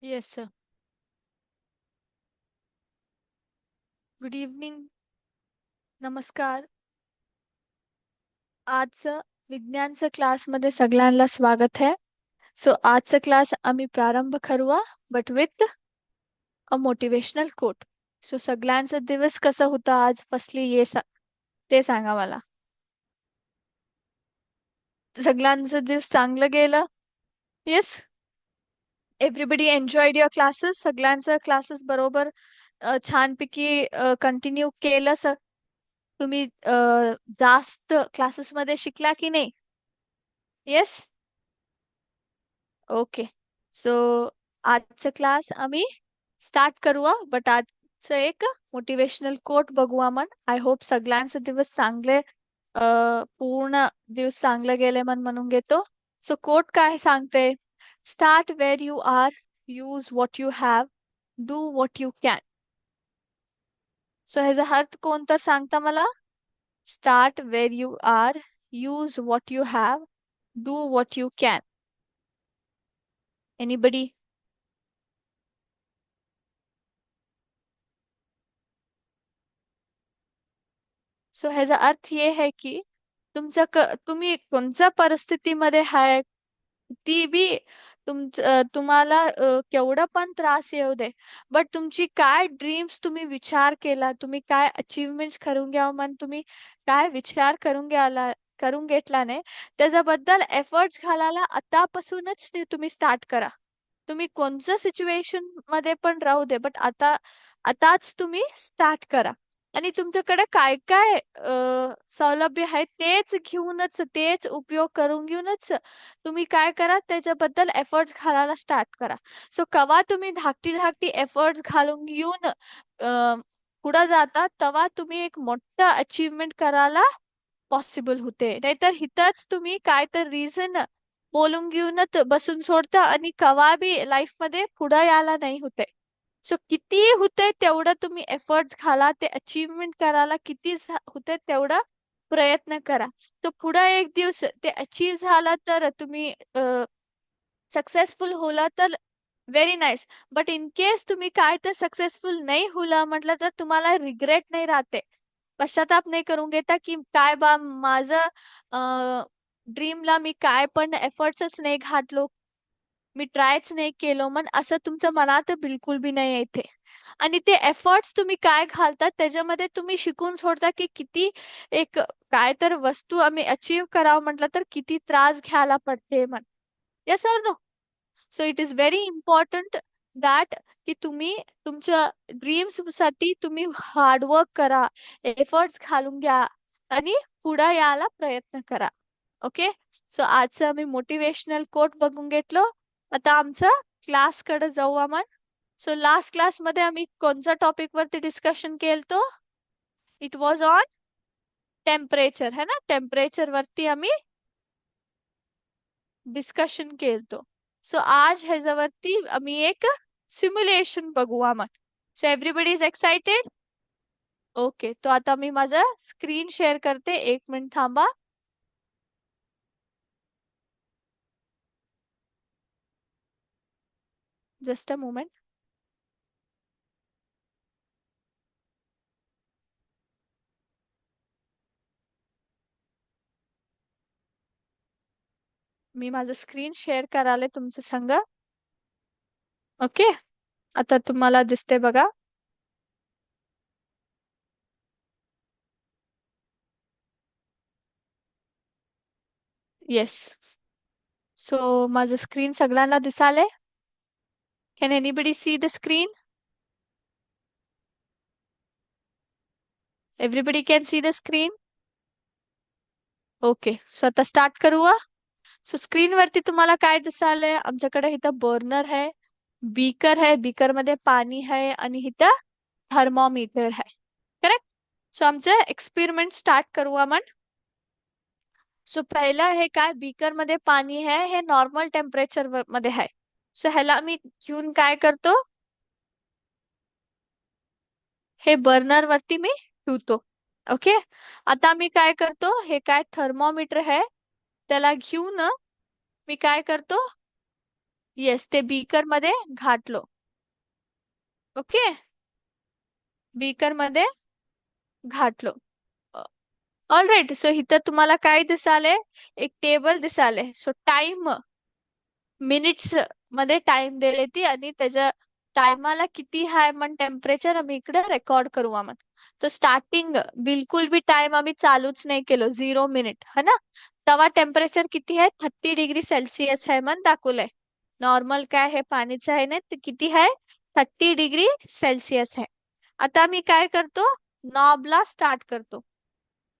Yes sir. Good evening. नमस्कार. आजचं विज्ञानचं क्लासमध्ये सगळ्यांना स्वागत आहे. सो आजचं क्लास आम्ही प्रारंभ करूया but with a motivational quote. So सगळ्यांचा दिवस कसा होता आज फसली ते सांगा मला. सगळ्यांचा दिवस चांगलं गेलं. Yes. Everybody enjoyed your classes. सगळ्यांचं क्लासेस बरोबर छानपैकी कंटिन्यू केलं सर. तुम्ही जास्त क्लासेसमध्ये शिकला की नाही? येस. ओके. सो आजचा क्लास आम्ही स्टार्ट करूया बट आजचं एक मोटिवेशनल कोट बघू आपण. आय होप सगळ्यांचे दिवस चांगले पूर्ण दिवस चांगले गेले म्हणून घेतो. सो कोट काय सांगते? Start where you are, use what you have, do what you can. So ह्याचा अर्थ कोणता सांगता मला? Start where you are, use what you have, do what you can. Anybody? So ह्याचा अर्थ ये है की तुम्ही कोणत्या परिस्थितीमध्ये आहे, ती बी तुम्हाला केवढा पण त्रास येऊ दे, बट तुमची काय ड्रीम्स तुम्ही विचार केला, तुम्ही काय अचीवमेंट्स करून घ्या म्हणून तुम्ही काय विचार करून घेतला नाही, त्याच्याबद्दल एफर्ट्स घालायला आतापासूनच तुम्ही स्टार्ट करा. तुम्ही कोणत्या सिच्युएशन मध्ये पण राहू दे, बट आताच तुम्ही स्टार्ट करा. आणि तुमच्याकडे काय काय सौलभ्य आहे तेच उपयोग करून घेऊनच तुम्ही काय करा, त्याच्याबद्दल एफर्ट्स घालायला स्टार्ट करा. सो कवा तुम्ही धाकटी धाकटी एफर्ट्स घालून घेऊन पुढे जाता, तेव्हा तुम्ही एक मोठं अचीवमेंट करायला पॉसिबल होते. नाहीतर हिथंच तुम्ही काय तर रिझन बोलून घेऊनच बसून सोडता आणि कवा बी लाईफ मध्ये पुढे यायला नाही होते. सो किती होते तेवढं तुम्ही एफर्ट्स घाला, ते अचीवमेंट करायला किती होते तेवढा प्रयत्न करा. तो पुढे एक दिवस ते अचीव झाला तर तुम्ही सक्सेसफुल होला तर very nice. But in case तुम्ही काय तर सक्सेसफुल नाही होला म्हटलं तर तुम्हाला रिग्रेट नाही राहते, पश्चाताप नाही करून घेता की काय बा माझं ड्रीमला मी काय पण एफर्ट्सच नाही घातलो, मी ट्रायच नाही केलो मन असं तुमच्या मनात बिलकुल बी नाही येते. आणि ते एफर्ट्स तुम्ही काय घालतात त्याच्यामध्ये तुम्ही शिकून सोडता की किती एक काय तर वस्तू आम्ही अचीव करावं म्हटलं तर किती त्रास घ्यायला पडते मन. येस और no? So it is very important that की तुम्ही तुमच्या ड्रीम्स साठी तुम्ही हार्डवर्क करा, एफर्ट्स घालून घ्या आणि पुढे यायला प्रयत्न करा. ओके. सो आजचं आम्ही मोटिवेशनल कोट बघून घेतलो. आता आमचा क्लासकडे जाऊ आपण. सो लास्ट क्लास मध्ये आम्ही कोणत्या टॉपिक वरती डिस्कशन केलतो? इट वॉज ऑन टेम्परेचर, है ना? टेम्परेचर वरती आम्ही डिस्कशन केलतो. सो आज ह्याच्यावरती आम्ही एक सिम्युलेशन बघू आपण. So everybody is excited? Okay. तो आता मी माझं स्क्रीन शेअर करते, 1 मिनिट थांबा. Just a moment. मी माझं स्क्रीन शेअर करायला तुमचं संग. ओके. आता तुम्हाला दिसते बघा. येस. सो माझं स्क्रीन सगळ्यांना दिसाले? Can anybody see the screen? Everybody can see the screen? Okay. So आता स्टार्ट करूया. सो स्क्रीन वरती तुम्हाला काय दिसालंय? आमच्याकडे इथं बर्नर आहे, बीकर है, बीकर मध्ये पाणी आहे आणि इथं थर्मोमीटर है. करेक्ट. सो आमचं एक्सपेरिमेंट स्टार्ट करू आपण. सो पहिला हे काय, बीकर मध्ये पाणी आहे, हे नॉर्मल टेम्परेचर मध्ये आहे. सो ह्याला मी घेऊन काय करतो, हे बर्नर वरती मी ठेवतो. ओके. आता मी काय करतो, हे काय थर्मोमीटर आहे त्याला घेऊन मी काय करतो, येस, ते बीकर मध्ये घातलो. ओके, बीकर मध्ये घातलो. All right. सो इथं तुम्हाला काय दिसाले? एक टेबल दिसाले. सो टाइम मिनिट्स मध्ये टाइम दिले ती, आणि त्याच्या टायमाला किती हाय मन टेम्परेचर आम्ही इकडे रेकॉर्ड करू आम्हाला. तो स्टार्टिंग बिलकुल बी टाइम आम्ही चालूच नाही केलो, 0 मिनिट है ना. तवा टेम्परेचर किती आहे? 30 डिग्री सेल्सिअस आहे मन दाखवलंय. नॉर्मल काय आहे पाणीचं आहे ना, ते किती आहे? 30 डिग्री सेल्सिअस आहे. आता मी काय करतो? नॉबला स्टार्ट करतो.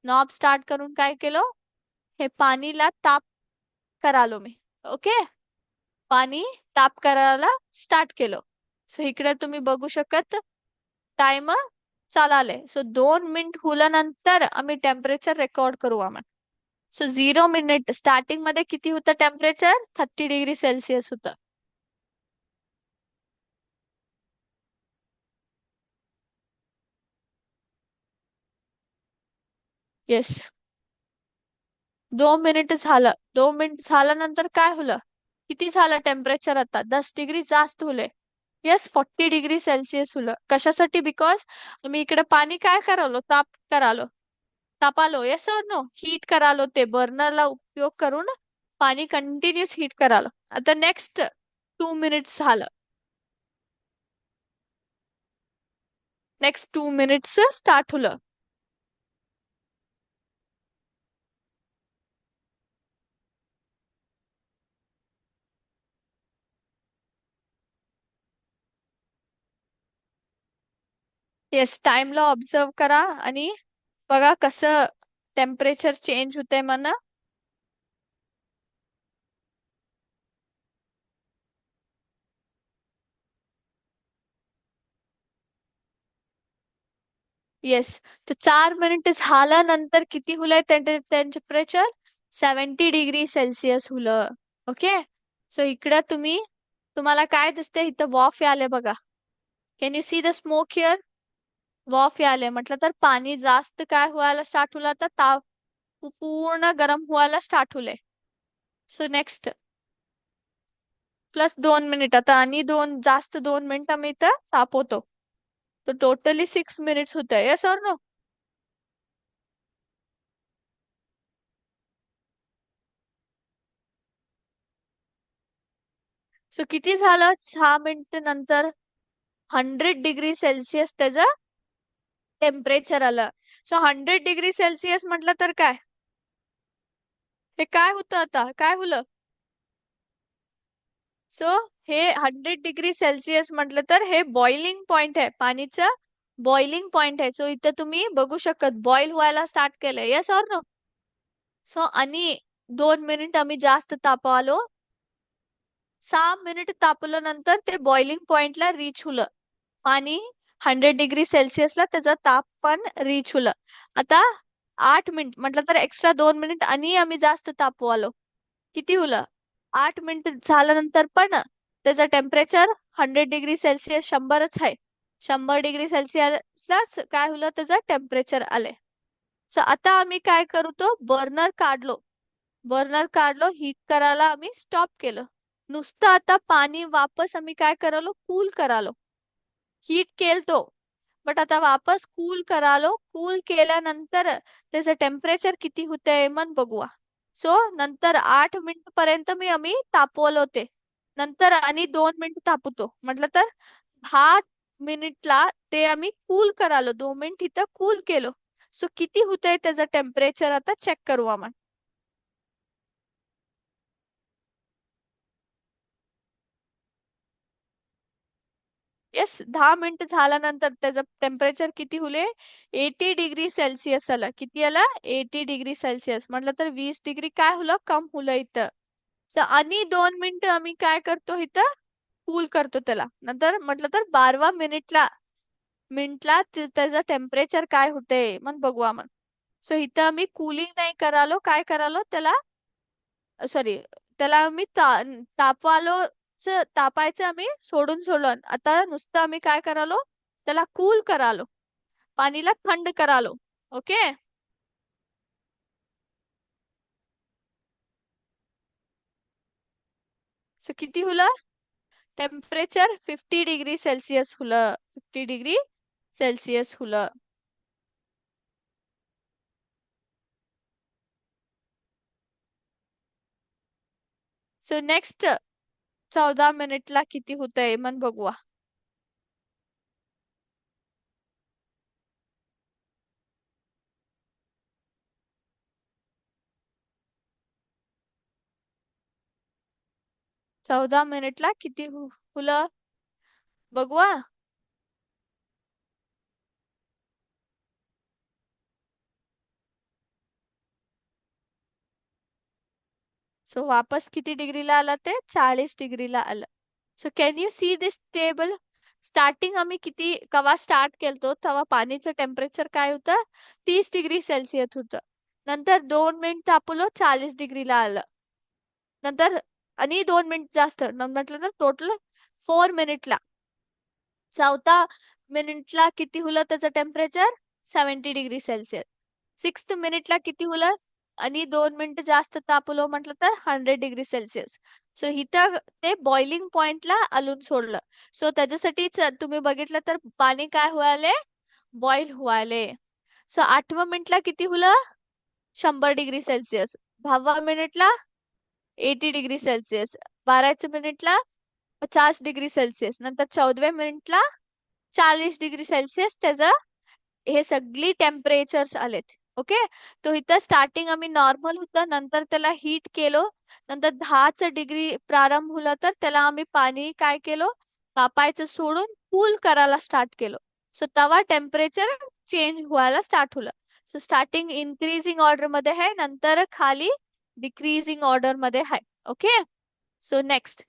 नॉब स्टार्ट करून काय केलं? हे पाणीला ताप करालो मी. ओके, पाणी ताप करायला स्टार्ट केलं. सो इकडे तुम्ही बघू शकत, टाइम चालाले. सो 2 मिनिट हुल्यानंतर आम्ही टेम्परेचर रेकॉर्ड करू आम्हाला. सो 0 मिनिट स्टार्टिंग मध्ये किती होतं टेम्परेचर? 30 डिग्री सेल्सिअस होतं. येस, 2 मिनिट झालं. 2 मिनिट झाल्यानंतर काय होलं? किती झालं टेम्परेचर आता? 10 डिग्री जास्त होले. येस, 40 डिग्री सेल्सिअस होलं. कशासाठी? बिकॉज मी इकडे पाणी काय करालो? ताप करालो. तापालो. येस और नो? हीट करालो. ते बर्नरला उपयोग करून पाणी कंटिन्युअस हीट करालो. आता नेक्स्ट 2 मिनिट्स झालं. नेक्स्ट 2 मिनिट्स स्टार्ट होलं. येस, टाइमला ऑब्झर्व करा आणि बघा कसं टेम्परेचर चेंज होतंय म्हणा. येस, तर 4 मिनिट झाल्यानंतर किती हुलय टेम्परेचर? 70 डिग्री सेल्सिअस हुलं. ओके, सो इकडं तुम्हाला काय दिसतंय? इथं वॉफ आले बघा. Can you see the smoke here? वॉफ आले म्हटलं तर पाणी जास्त काय व्हायला स्टार्ट होलं, तर ताप पूर्ण गरम व्हायला स्टार्ट होले. सो नेक्स्ट +2 मिनिट आता, आणि जास्त 2 मिनिट आम्ही इथं तापवतो. तर टोटली 6 मिनिट्स होत आहे. येस और नो? सो किती झालं? 6 मिनिट नंतर 100 डिग्री सेल्सिअस त्याचं टेम्परेचर आलं. सो 100 डिग्री सेल्सिअस म्हटलं तर काय? हे काय होतं आता? काय होलं? सो हे 100 डिग्री सेल्सिअस म्हटलं तर हे बॉइलिंग पॉइंट आहे, पाणीचं बॉइलिंग पॉइंट आहे. सो इथं तुम्ही बघू शकत बॉईल व्हायला स्टार्ट केलंय. येस और नो? सो आणि 2 मिनिट आम्ही जास्त तापवलो. 6 मिनिट तापवल्यानंतर ते बॉइलिंग पॉइंटला रीच होलं. पाणी 100 डिग्री सेल्सिअसला त्याचा ताप पण रीच होलं. आता 8 मिनिट म्हटलं तर एक्स्ट्रा 2 मिनिट आणि आम्ही जास्त तापवालो. किती होलं? 8 मिनिट झाल्यानंतर पण त्याचं टेम्परेचर 100 डिग्री सेल्सिअस 100च आहे. 100 डिग्री सेल्सिअसलाच काय होलं? त्याचं टेम्परेचर आले. सो आता आम्ही काय करू? तो बर्नर काढलो. बर्नर काढलो, हीट करायला आम्ही स्टॉप केलं. नुसतं आता पाणी वापस आम्ही काय करालो? कूल करालो. हीट केलतो, बट आता वापस कूल करालो. कूल केल्यानंतर त्याचं टेम्परेचर किती होतंय मन बघूया. सो नंतर 8 मिनिट पर्यंत आम्ही तापवलं होते. नंतर आणि 2 मिनिट तापवतो म्हटलं तर 10 मिनिटला ते आम्ही कूल करालो. 2 मिनिट इथं कूल केलो. सो किती होतंय त्याचं टेम्परेचर आता चेक करू आपण. येस, 10 मिनिट झाल्यानंतर त्याचं टेम्परेचर किती होले? 80 डिग्री सेल्सिअस आलं. किती आलं? 80 डिग्री सेल्सिअस म्हटलं तर 20 डिग्री काय होलं? कम होलं इथं. So आणि 2 मिनिट आम्ही काय करतो इथं? कूल करतो त्याला. नंतर म्हटलं तर 12 मिनिटला त्याचं टेम्परेचर काय होते मग बघू आपण. सो इथं आम्ही कूलिंग नाही करालो. काय करालो त्याला? सॉरी, त्याला आम्ही तापवालो. तापायचं आम्ही सोडून सोडून आता नुसतं आम्ही काय करालो? त्याला कूल करालो. पाणीला थंड करालो. ओके, सो किती हुलं टेम्परेचर 50 डिग्री सेल्सिअस हुलं 50 डिग्री सेल्सिअस हुलं. सो नेक्स्ट 14 मिनिटला किती होतंय मन बघूया. 14 मिनिटला किती हुलं बघूया. सो वापस किती डिग्रीला आलं ते 40 डिग्रीला आलं. So can you see this table. Starting आम्ही किती कवा स्टार्ट केलतो तेव्हा पाणीचं टेम्परेचर काय होतं 30 डिग्री सेल्सिअस होतं. नंतर 2 मिनिट तापवलं 40 डिग्रीला आलं. नंतर आणि 2 मिनिट जास्त म्हटलं तर टोटल 4 मिनिटला. चौथा मिनिटला किती हुलं त्याचं टेम्परेचर 70 डिग्री सेल्सिअस. 6th मिनिटला किती हुलं आणि 2 मिनिट जास्त तापवलं म्हटलं तर 100 डिग्री सेल्सिअस. सो इथं ते बॉइलिंग पॉइंटला आलून सोडलं. सो त्याच्यासाठीच तुम्ही बघितलं तर पाणी काय व्हायले बॉईल व्हायले. सो 8व्या मिनिटला किती हुलं 100 डिग्री सेल्सिअस. 10व्या मिनिटला 80 डिग्री सेल्सिअस. 12व्या मिनिटला 50 डिग्री सेल्सिअस. नंतर 14व्या मिनिटला 40 डिग्री सेल्सिअस त्याचं हे सगळी टेम्परेचर्स आलेत. ओके. तो इथं स्टार्टिंग आम्ही नॉर्मल होतं नंतर त्याला हीट केलो. नंतर 10 डिग्री प्रारंभ होला तर त्याला आम्ही पाणी काय केलो तापायचं सोडून कूल करायला स्टार्ट केलो. सो तेव्हा टेम्परेचर चेंज व्हायला स्टार्ट होलं. सो स्टार्टिंग इन्क्रीजिंग ऑर्डर मध्ये आहे नंतर खाली डिक्रीजिंग ऑर्डर मध्ये आहे. Okay. So next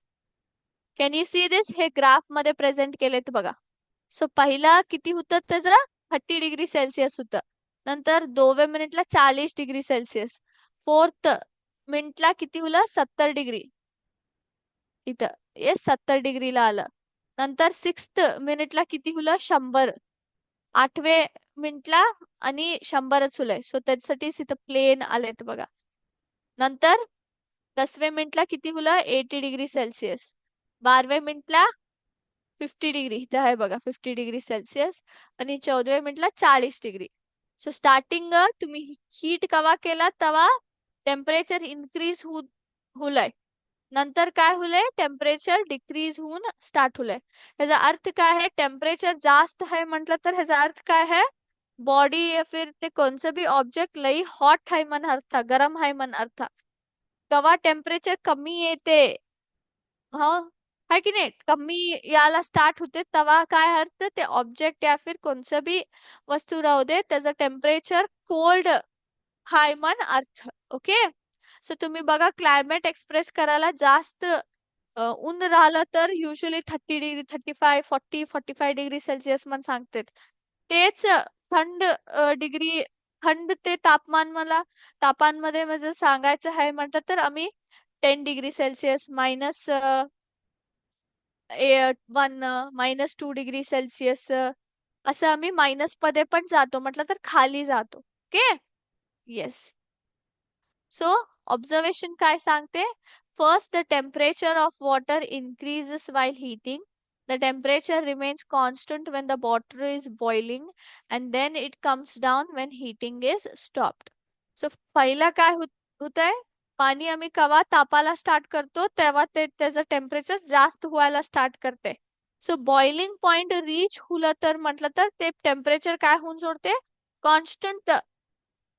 can you see this हे ग्राफ मध्ये प्रेझेंट केलेत बघा. सो पहिला किती होतं त्याचं 30 डिग्री सेल्सिअस होतं. नंतर 2व्या मिनिटला 40 डिग्री सेल्सिअस. 4th मिनिटला किती होलं 70 डिग्री. इथं येस 70 डिग्रीला आलं. नंतर 6th मिनिटला किती होलं 100. 8वे मिनिटला आणि 100च होलंय. सो त्याच्यासाठीच इथं प्लेन आलेत बघा. नंतर 10वे मिनिटला किती होलं 80 डिग्री सेल्सिअस. 12वे मिनिटला 50 डिग्री इथं आहे बघा 50 डिग्री सेल्सिअस. आणि 14व्या मिनिटला 40 डिग्री. सो स्टार्टिंग तुम्ही हीट कवा केला तेव्हा टेम्परेचर इन्क्रीज होलंय. नंतर काय होलंय टेम्परेचर डिक्रीज होऊन स्टार्ट होलंय. ह्याचा अर्थ काय आहे टेम्परेचर जास्त आहे म्हटलं तर ह्याचा अर्थ काय आहे बॉडी या फिर ते कोणचं भी ऑब्जेक्ट लई हॉट आहे मन अर्थ गरम आहे मन अर्थ. कवा टेम्परेचर कमी येते हा है की नाही कमी याला स्टार्ट होते तेव्हा काय अर्थ ते ऑब्जेक्ट या फिर कोणचं भी वस्तू राहू दे त्याचं टेम्परेचर कोल्ड हाय मन अर्थ. ओके. सो तुम्ही बघा क्लायमेट एक्सप्रेस करायला जास्त ऊन राहिलं तर युजली 30 डिग्री 35 40 45 डिग्री सेल्सिअस मन सांगतात. तेच थंड डिग्री थंड ते तापमान मला तापांमध्ये म्हणजे सांगायचं आहे म्हटलं तर आम्ही 10 डिग्री सेल्सिअस -1 -2 डिग्री सेल्सिअस असं आम्ही मायनस मध्ये पण जातो म्हटलं तर खाली जातो. ओके. येस. सो ऑब्झर्वेशन काय सांगते first the temperature of water increases while heating. The temperature remains constant when the water is boiling and then it comes down when heating is stopped. So पहिला काय होतंय पाणी आम्ही कवा तापायला start करतो तेव्हा ते त्याचं टेम्परेचर जास्त व्हायला स्टार्ट करते. सो बॉइलिंग पॉइंट रीच होलं तर म्हटलं तर ते टेम्परेचर काय होऊन सोडते कॉन्स्टंट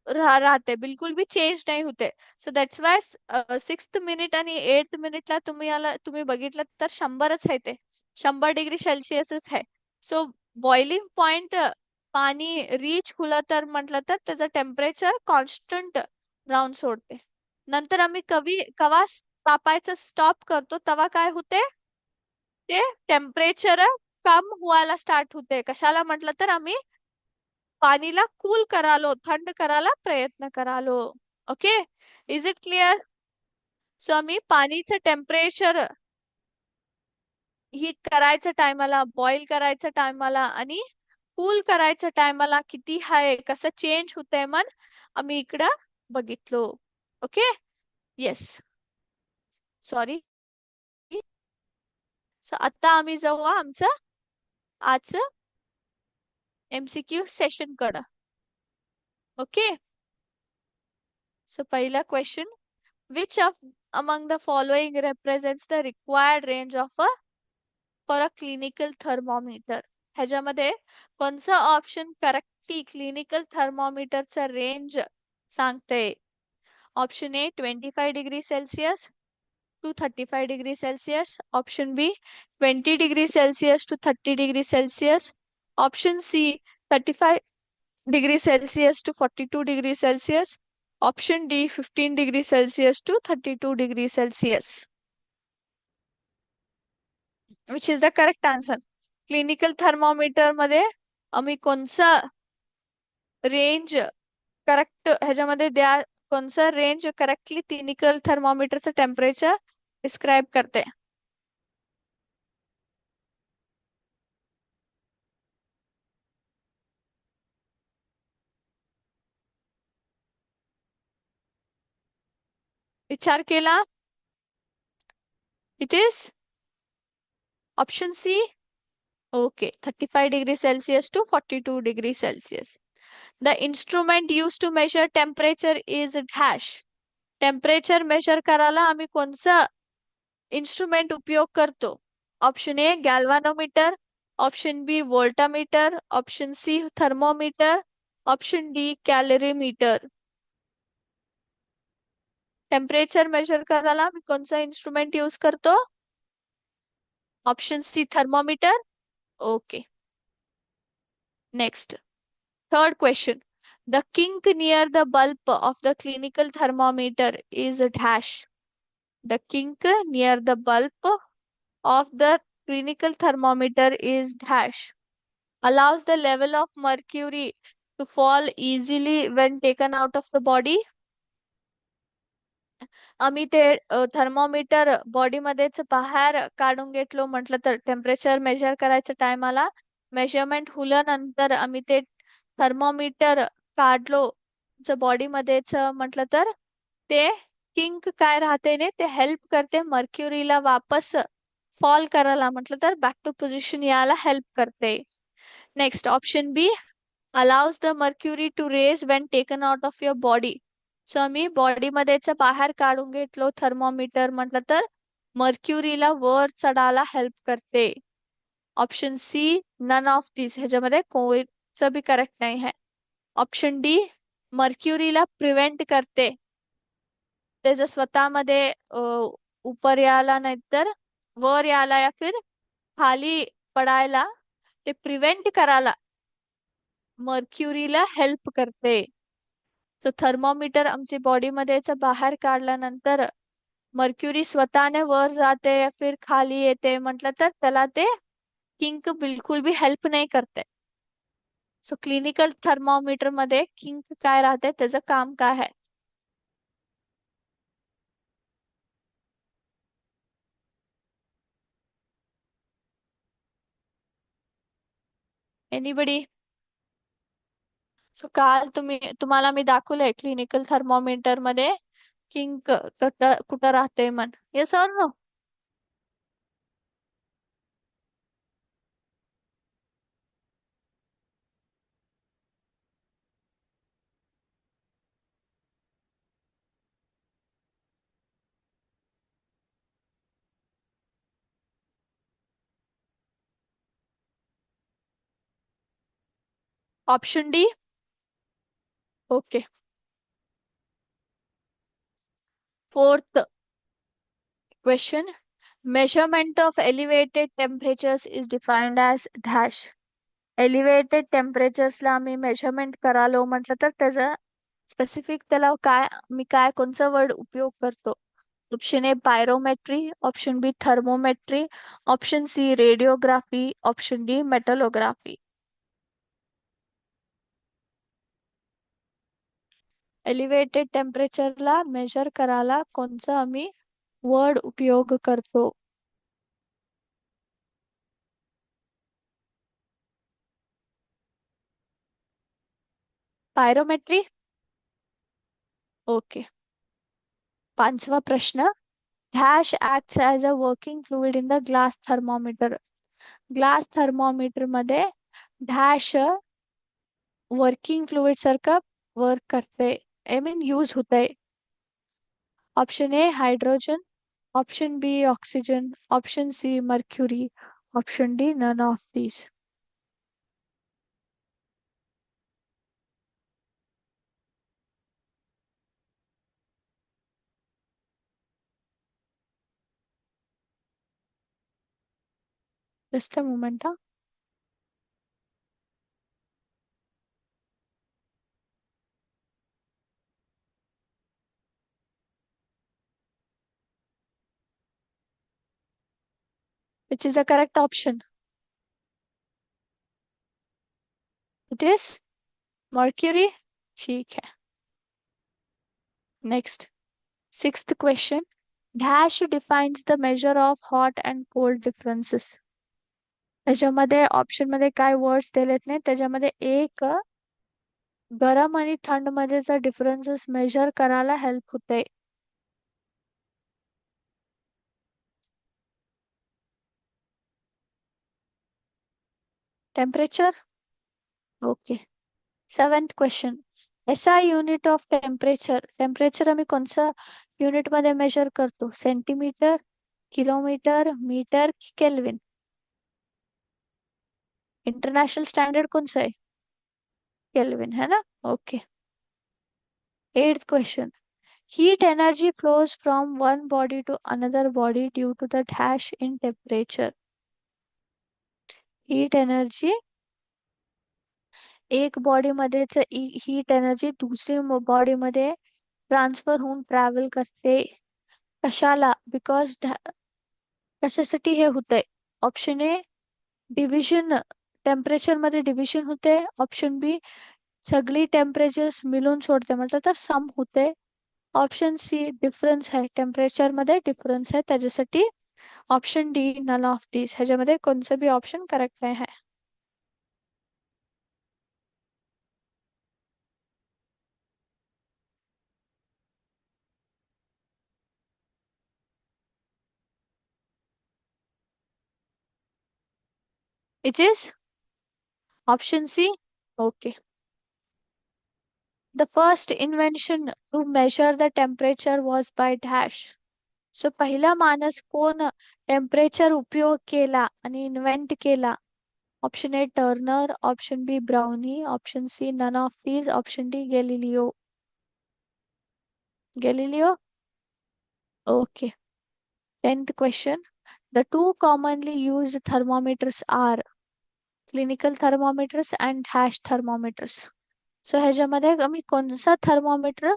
राहते बिलकुल भी चेंज नाही होते. So that's why 6th minute आणि 8th मिनिटला तुम्ही बघितलं तर 100च आहे ते 100 डिग्री सेल्सिअसच आहे. सो बॉइलिंग पॉइंट पाणी रीच होलं तर म्हटलं तर त्याचं टेम्परेचर कॉन्स्टंट राहून सोडते. नंतर आम्ही कवा तापायचं स्टॉप करतो तेव्हा काय होते ते टेम्परेचर कम व्हायला स्टार्ट होते. कशाला म्हटलं तर आम्ही पाणीला कूल करालो थंड करायला प्रयत्न करालो. Okay. Is it clear. So आम्ही पाणीचं टेम्परेचर हीट करायच्या टायमाला बॉईल करायच्या टायमाला आणि कूल करायच्या टायमाला किती आहे कसं चेंज होतंय मन आम्ही इकडं बघितलो. ओके. येस. सॉरी सो आता आम्ही जाऊ आमचं आजचं MCQ सेशन कडं. ओके. सो पहिला question, which of among the following represents the required range of a for a clinical thermometer? ह्याच्यामध्ये कोणचा ऑप्शन करेक्टली क्लिनिकल थर्मोमीटरचा रेंज सांगते? Option A 25 degree Celsius to 35 degree Celsius, option B 20 degree Celsius to 30 degree Celsius, option C 35 degree Celsius to 42 degree Celsius, option D 15 degree Celsius to 32 degree Celsius. Which is the correct answer? Clinical thermometer मध्ये आम्ही कोणचा range correct ह्याच्यामध्ये द्या, कोणचा range correctly clinical थर्मोमीटरचं temperature describe करते? विचार केला? It is option C. Okay, 35 degree Celsius to 42 degree Celsius. The instrument use to measure temperature is dash. Temperature measure करायला आम्ही कोणचा इन्स्ट्रुमेंट उपयोग करतो? Option A galvanometer, option B voltameter, option C thermometer, option D calorimeter. Temperature measure करायला आम्ही कोणचा instrument use करतो? Option C thermometer. Okay. Next, third question. The kink near the bulb of the clinical thermometer is dash. The kink near the bulb of the clinical thermometer is dash. Allows the level of mercury to fall easily when taken out of the body. आम्ही ते thermometer बॉडीमध्येच बाहेर काढून घेतलो म्हटलं तर temperature measure करायच्या टायमाला measurement हुल्यानंतर आम्ही ते थर्मोमीटर काढलो बॉडीमध्येच म्हटलं तर ते किंक काय राहते ने ते हेल्प करते मर्क्युरीला वापस फॉल करायला, म्हटलं तर बॅक टू पोझिशन यायला हेल्प करते. Next option B allows the mercury to raise when taken out of your body. So आम्ही बॉडीमध्येच बाहेर काढून घेतलो थर्मोमीटर म्हटलं तर मर्क्युरीला वर चढायला हेल्प करते. Option C none of this, ह्याच्यामध्ये कोणचं बी करेक्ट नाही है. ऑप्शन डी मर्क्युरीला प्रिव्हेंट करते, त्याचं स्वतःमध्ये ऊपर यायला नाहीतर वर यायला या फिर खाली पडायला ते प्रिव्हेंट करायला मर्क्युरीला हेल्प करते. सो थर्मोमीटर आमची बॉडीमध्येच बाहेर काढल्यानंतर मर्क्युरी स्वतःने वर जाते या फिर खाली येते म्हटलं तर त्याला ते किंक बिलकुल भी हेल्प नाही करते. सो क्लिनिकल थर्मोमीटर मध्ये किंक काय राहते, त्याचं काम काय आहे? एनीबडी? सो काल तुम्हाला मी दाखवलंय क्लिनिकल थर्मोमीटर मध्ये किंक कुठं राहते मन, येस और no? Option D. Okay. Fourth question, measurement of elevated temperatures is defined as dash. Elevated टेम्परेचर्सला आम्ही मेजरमेंट करालो म्हटलं तर त्याचा स्पेसिफिक त्याला काय मी काय कोणचा वर्ड उपयोग करतो? Option A pyrometry, option B thermometry, option C radiography, option D metallography. Elevated टेम्परेचरला मेजर करायला कोणचा आम्ही वर्ड उपयोग करतो? पायरोमेट्री. ओके. पाचवा प्रश्न, dash acts as a working fluid in the glass thermometer. Glass thermometer मध्ये डॅश वर्किंग फ्लुइड सारखं वर्क करते, आय मीन यूज होते. Option A hydrogen, option B oxygen, option C mercury, option D none of these. Just a moment. Which is the correct option? It is mercury. ठीक है. Next, sixth question. Dash defines the measure of hot and cold differences. त्याच्यामध्ये option मध्ये काय words दिलेत नाही, त्याच्यामध्ये एक गरम आणि थंड मध्येचा डिफरन्सेस मेजर करायला हेल्प होते. Temperature. Okay. Seventh question. SI unit of temperature. Temperature आम्ही कोणत्या युनिट मध्ये मेजर करतो? सेंटीमीटर, किलोमीटर, मीटर की केल्विन? इंटरनेशनल स्टैंडर्ड कौन सा है? केल्विन है ना. Okay. Eighth question. Heat energy flows from one body to another body due to the dash in temperature. Heat energy एक बॉडी मध्येच हीट एनर्जी दुसरी बॉडी मध्ये ट्रान्सफर होऊन ट्रॅव्हल करते. कशाला? बिकॉज कशासाठी हे होतंय? ऑप्शन ए डिव्हिजन, टेम्परेचर मध्ये डिव्हिजन होते. ऑप्शन बी सगळी टेम्परेचर्स मिळून सोडते, म्हटलं तर सम होते. ऑप्शन सी डिफरन्स आहे, टेम्परेचर मध्ये डिफरन्स आहे त्याच्यासाठी. Option D none of this. ह्याच्यामध्ये कोणचं बी ऑप्शन करेक्ट नाही आहे. It is option C. Okay. The first invention to major the temperature was by dash. So पहिला माणूस कोण टेम्परेचर उपयोग केला आणि इन्व्हेंट केला? Option A Turner, option B Brownie, option C none of these, option D Galileo. Galileo. Okay. 10th question. The two commonly used thermometers are clinical thermometers and hash thermometers. So ह्याच्यामध्ये आम्ही कोणता thermometer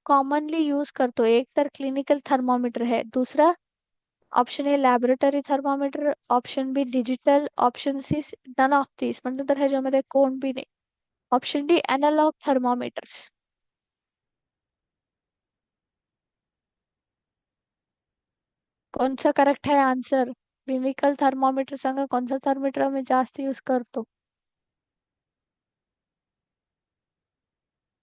commonly use करतो? एक तर clinical thermometer है, दूसरा option A laboratory thermometer, option B digital, option C none of this. म्हणजे तर ह्याच्यामध्ये कोण बी नाही. Option D analog thermometers. कोणचा करेक्ट आहे आन्सर? क्लिनिकल थर्मोमीटर सांगा, कोणता थर्मोमीटर आम्ही जास्त यूज करतो?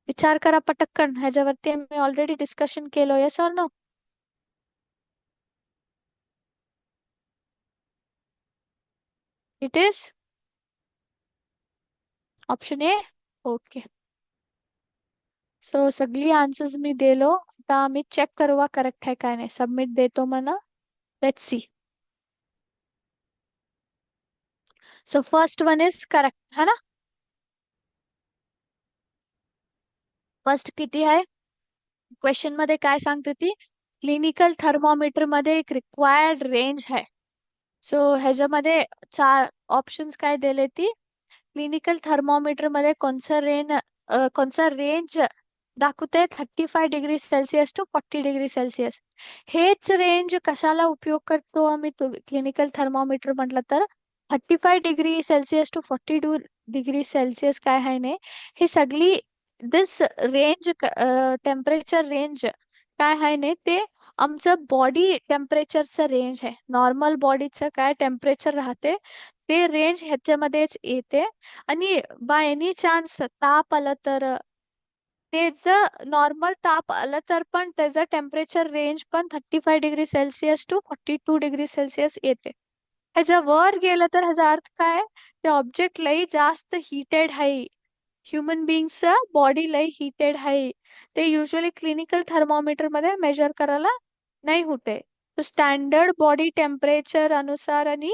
विचार करा पटकन, ह्याच्यावरती आम्ही ऑलरेडी डिस्कशन केलो. Yes or no? It is option A. Okay. So सगळी आन्सर्स मी दिलो. आता आम्ही चेक करूया करेक्ट आहे काय नाही. सबमिट देतो म्हणा. Let's see. So first one is correct है ना. फर्स्ट किती आहे? क्वेश्चन मध्ये काय सांगते ती? क्लिनिकल थर्मोमीटर मध्ये एक रिक्वायर्ड रेंज आहे. सो ह्याच्यामध्ये चार ऑप्शन्स काय दिले ती? क्लिनिकल थर्मोमीटर मध्ये कोणचा रेंज दाखवते? 35°C to 40°C. हेच रेंज कशाला उपयोग करतो आम्ही क्लिनिकल थर्मोमीटर म्हटलं तर? 35°C टू 40°C काय आहे ने, हे सगळी दिस रेंज टेम्परेचर रेंज काय आहे ने, ते आमचं बॉडी टेम्परेचरचं रेंज आहे. नॉर्मल बॉडीचं काय टेम्परेचर राहते ते रेंज ह्याच्यामध्येच येते. आणि बाय एनी चान्स ताप आला तर त्याचं नॉर्मल ताप आलं तर पण त्याचं टेम्परेचर रेंज पण 35 degree Celsius to 42 degree Celsius येते. ह्याच्या वर गेलं तर ह्याचा अर्थ काय, ते ऑब्जेक्ट लई जास्त हिटेड आहे. ह्युमन बिंगचं बॉडी लई हिटेड आहे. ते युजली क्लिनिकल थर्मोमीटर मध्ये मेजर करायला नाही होते. तो स्टँडर्ड बॉडी टेम्परेचर अनुसार आणि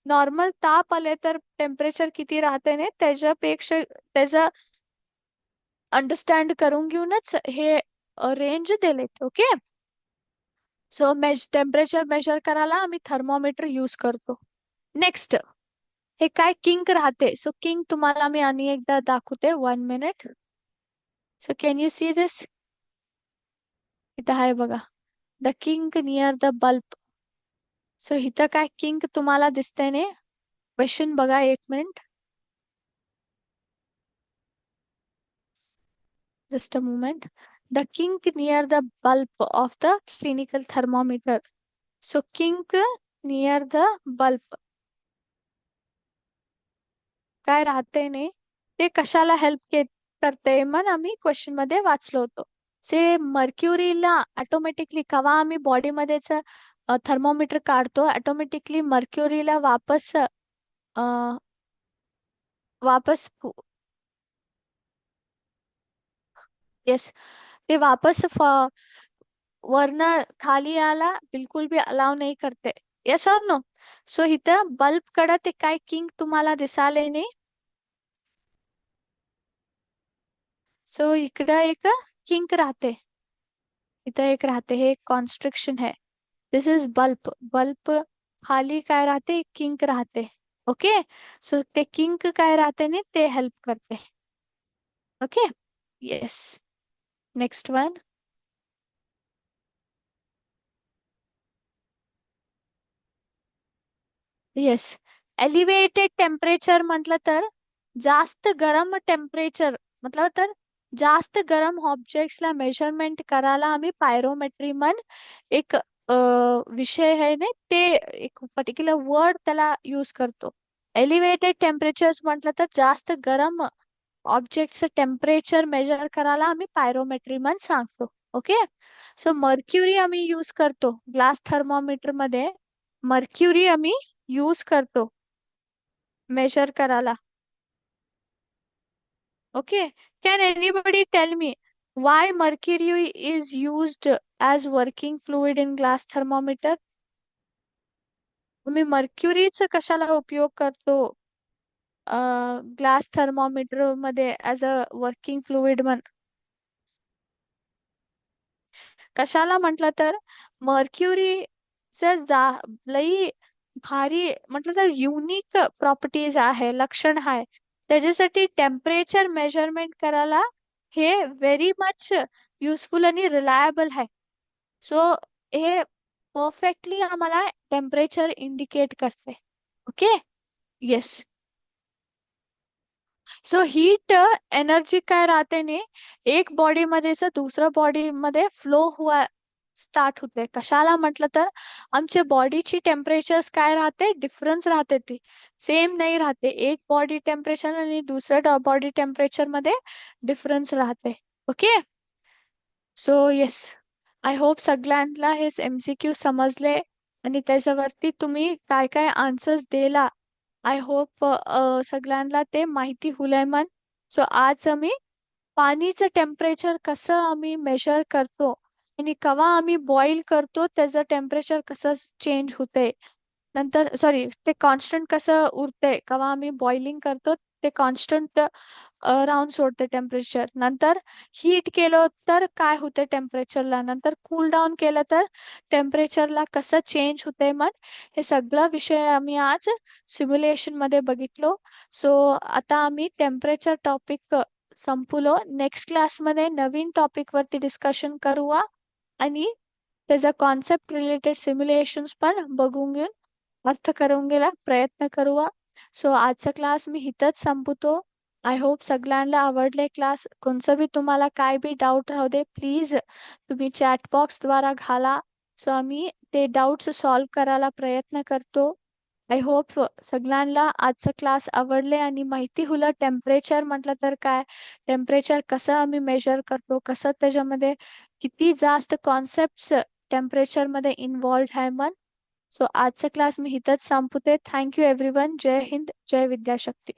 नॉर्मल ताप आले तर टेम्परेचर किती राहते ने त्याच्यापेक्षा त्याचा अंडरस्टँड करून घेऊनच हे रेंज दिलेत. ओके. सो टेम्परेचर मेजर करायला आम्ही थर्मोमीटर यूज करतो. नेक्स्ट, हे काय किंक राहते. सो किंक तुम्हाला मी आणि एकदा दाखवते. 1 minute. So can you see दिस. इथं आहे बघा, the kink near the bulb. So इथं काय किंक तुम्हाला दिसतंय ने. क्वेश्चन बघा 1 minute. Just a moment. The kink near the bulb of the clinical thermometer. So kink near the bulb काय राहते ने ते कशाला हेल्प करते मग आम्ही क्वेश्चन मध्ये वाचलो होतो. से मर्क्युरीला ऑटोमॅटिकली कवा आम्ही बॉडीमध्येच थर्मोमीटर काढतो, ऑटोमॅटिकली मर्क्युरीला वापस येस, ते वापस वरन खाली यायला बिलकुल भी अलाव नाही करते. येस और नो. सो इथं बल्ब कडे ते काय किंग तुम्हाला दिसाले नाही. सो इकडं एक किंक राहते, इथं एक राहते, हे कॉन्स्ट्रिक्शन है. दिस इज बल्ब. बल्ब खाली काय राहते, किंक राहते. ओके. सो ते किंक काय राहते ने ते हेल्प करते. Okay. Yes. Next one. Yes. Elevated temperature म्हटलं तर जास्त गरम टेम्परेचर म्हटलं तर जास्त गरम ऑब्जेक्ट्सला मेजरमेंट करायला आम्ही पायरोमेट्री म्हण एक विषय आहे ना, ते एक पर्टिक्युलर वर्ड त्याला यूज करतो. एलिव्हेटेड टेम्परेचर्स म्हटलं तर जास्त गरम ऑब्जेक्टचं टेम्परेचर मेजर करायला आम्ही पायरोमेट्री म्हण सांगतो. ओके. सो मर्क्युरी आम्ही यूज करतो ग्लास थर्मोमीटर मध्ये. मर्क्युरी आम्ही यूज करतो मेजर करायला. Okay. Can anybody tell me why mercury is used as working fluid in glass thermometer? तुम्ही मर्क्युरीचा कशाला उपयोग करतो ग्लास थर्मोमीटर मध्ये ऍज अ वर्किंग फ्लुइड म्हण. कशाला म्हटलं तर मर्क्युरीचं लई भारी म्हटलं तर युनिक प्रॉपर्टीज आहे, लक्षण आहे. त्याच्यासाठी टेम्परेचर मेजरमेंट करायला हे व्हेरी मच युजफुल आणि रिलायबल आहे. सो हे परफेक्टली आम्हाला टेम्परेचर इंडिकेट करते. Okay. Yes. So heat energy काय राहते ने एक बॉडी मध्ये से दुसऱ्या बॉडी मध्ये फ्लो हुआ स्टार्ट होते. कशाला म्हटलं तर आमच्या बॉडीची टेम्परेचर्स काय राहते, डिफरन्स राहते. ती सेम नाही राहते. एक बॉडी टेम्परेचर आणि दुसऱ्या बॉडी टेम्परेचर मध्ये डिफरन्स राहते. Okay. So yes, I hope सगळ्यांना हे MCQ समजले आणि त्याच्यावरती तुम्ही काय काय आन्सर्स दिला. आय होप सगळ्यांना ते माहिती होलंय मन. सो आज आम्ही पाणीचं टेम्परेचर कसं आम्ही मेजर करतो आणि केव्हा आम्ही बॉईल करतो त्याचं टेम्परेचर कसं चेंज होते. नंतर सॉरी, ते कॉन्स्टंट कसं उरते केव्हा आम्ही बॉइलिंग करतो, ते कॉन्स्टंट राहून सोडते टेम्परेचर. नंतर हीट केलं तर काय होते टेम्परेचरला, नंतर कूल डाऊन केलं तर टेम्परेचरला कसं चेंज होते. मग हे सगळं विषय आम्ही आज सिम्युलेशन मध्ये बघितलो. सो आता आम्ही टेम्परेचर टॉपिक संपलो. नेक्स्ट क्लासमध्ये नवीन टॉपिक वरती डिस्कशन करूया आणि त्याचा कॉन्सेप्ट रिलेटेड सिम्युलेशन्स पण बघून घेऊन अर्थ करून घ्यायला प्रयत्न करूया. सो आजचा क्लास मी इथंच संपवतो. आय होप सगळ्यांना आवडले क्लास. कोणचं बी तुम्हाला काय बी डाऊट राहू दे प्लीज तुम्ही चॅट बॉक्स द्वारा घाला. सो आम्ही ते डाऊट्स सॉल्व्ह करायला प्रयत्न करतो. आय होप सगळ्यांना आजचा क्लास आवडले आणि माहिती होईल. टेम्परेचर म्हटलं तर काय, टेम्परेचर कसं आम्ही मेजर करतो, कसं त्याच्यामध्ये किती जास्त कॉन्सेप्ट्स टेम्परेचरमध्ये इन्व्हॉल्ड आहे मन. सो आजचा क्लास मी इथंच संपवते. Thank you everyone. जय हिंद, जय विद्याशक्ती.